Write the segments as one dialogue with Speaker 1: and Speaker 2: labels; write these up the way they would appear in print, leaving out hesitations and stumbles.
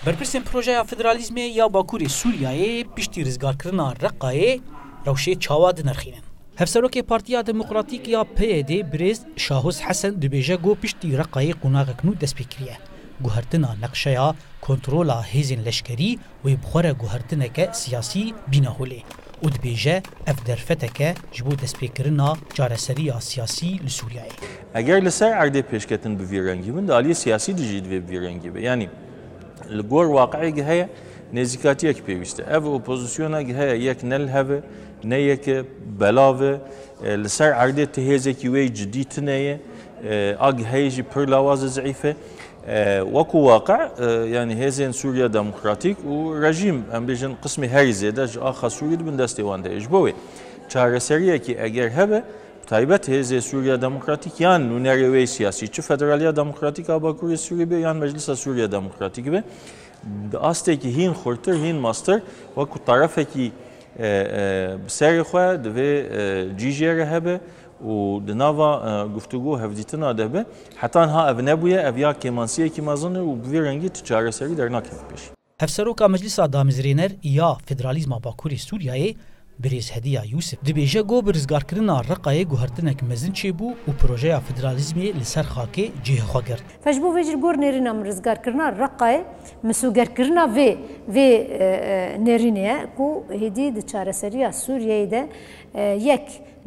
Speaker 1: برپرسین پروژه فدرالیزم یا باکوری سوریه پشتی رزگارکردنا رقای روشه چاواد نرخینن. هفسروک پارتیا دموکراتیک یا PYD بریز شاهوس حسن دبیجه گو پشتی رقای قناغکنو دست بکریه. گوهرتنا نقشه کنترولا هیزن لشکری و بخوره گوهرتنا که سیاسی بیناهوله. و دبیجه اف درفتکه جبو دست بکرنا جارسری سیاسی لسوریه.
Speaker 2: اگر لسر عرض پیشکتن بویرنگی من دالی سیاسی دیجید بویرنگی به یعنی الجور واقعي جهة نزكاتية كبيرة. أف أوبوزيسيونا جهة يك نل هذا نيك بلاوة لسر عرضة تهزة كوي جديد تناية أجهيج برلاواز ضعيفة وكو واقع يعني هزين سوريا ديمقراطيك ورجيم أم بيجن قسم هارزة ده آخر سوريا بندستيوان ده إجبوي. شهر سريع كي أجر هذا تایبەت هێزێ سووریا دموکراتیک یان نونەرێوەی سیاسی چ فەدرالیە دموکراتیکا باکووری سووری بێ یان مەجلیسە سووریا دموکراتیک بێ ئاستێکی هین خورتر هین ماستر وەکو تەرەفێکی بسەری خۆ دەبێ جیژێرە هەبێ و دناوا گفتگو هەفدیتنا دەبێ حتان ها ئەڤ نەبوویە ئەڤیا کێمانسیەکی مەزنە و بوێ ڕەنگی چارەسەری دەرناکەوێت پێش.
Speaker 1: هەفسەرۆکا مەجلیسا دامەزرێنەر یا فدرالیزما باکووری سووریایê بریز هدیه یوسف دبیجه گو برزگارکردنا رقای گوهرتنک مزن چی بو و پروژه فدرالیزمی لسر خاکی جه خوا گرد.
Speaker 3: فجبو ویجر گور نرینا برزگارکردنا رقای مسوگرکردنا و نرینه کو هدی د چارەسەری سوریه ده یک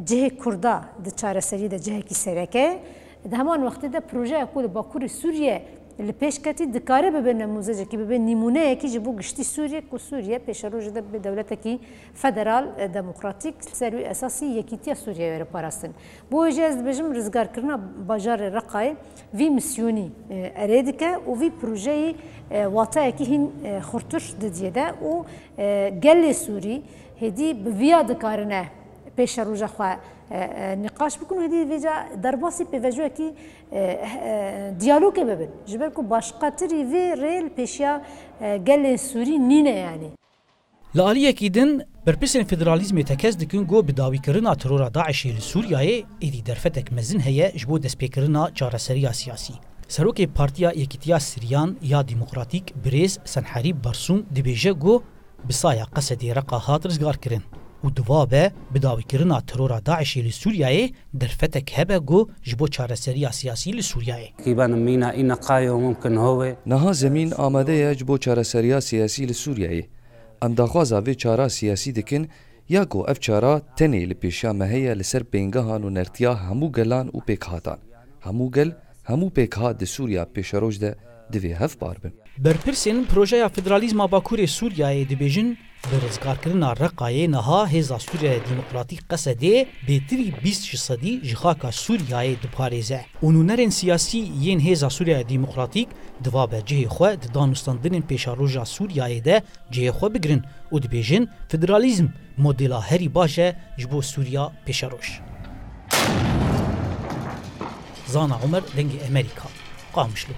Speaker 3: جه کردا د چارەسەری ده جه کی سرکه ده همان وقت ده پروژه کو باکوری سوریه لپیشکتی دکاره به نموذجی که به نمونه کی جبو گشتی سوریه کو سوریه پیشروج ده به دولت کی فدرال دموکراتیک سروی اساسی یکیتی سوریه ور پاراستن بو اجاز بجم رزگار کرنا باجار رقای وی میسیونی اریدکه و وی پروژه واتا کی هین خورتش ددیده و گل سوری هدی بویا دکارنه پیشروج خو نقاش بکن هدی ویجا درباسی پیوجو کی دیالوگ ببین جبر کو باشقاتری وی ریل پیشیا گل سوری نینه یعنی
Speaker 1: لعالیه کیدن برپسین فدرالیزم تکز دکن گو بداوی کرنا ترور داعشی لسوریای ایدی درفتک مزن هیا جبو دست پیکرنا چارەسەری سیاسی سروک پارتیا یکیتیا سریان یا دموکراتیک بریز سنحری برسوم دبیجه گو بسایا قصدی رقا هات رزگار کرن و دوابه بداوی کرنا ترور داعشی لسوریای درفتک هبه گو جبو چارەسەری سیاسی لسوریای
Speaker 4: كيبان مينا إن قايو ممكن هو
Speaker 5: نها زمین آماده جبو چارەسەری سیاسی لسوریای ام داخوازا وی چارا سیاسی دکن یا گو اف چارا تنی لپیشا مهیا لسر بینگهان و نرتیا همو گلان و پیک هاتان همو گل همو پیک هات د سوریا پیشروج ده دوی هف باربن
Speaker 1: برپرسین پروژه فدرالیزما باکوری سوریای دبیجن برزگارکردنا رقای نها هزا سوریای دموکراتیک قصده بهتری 20% جخاکا سوریای دپارێزه اونونرین سیاسی ین هزا سوریای دموکراتیک دوابه جه خو د دانوستاندنین پیشاروجا سوریای ده جه خو بگرن و دبیجن فدرالیزم مدلا هری باشه جبو سوریا پیشاروش. زانا عمر دنگ امریکا قامشلو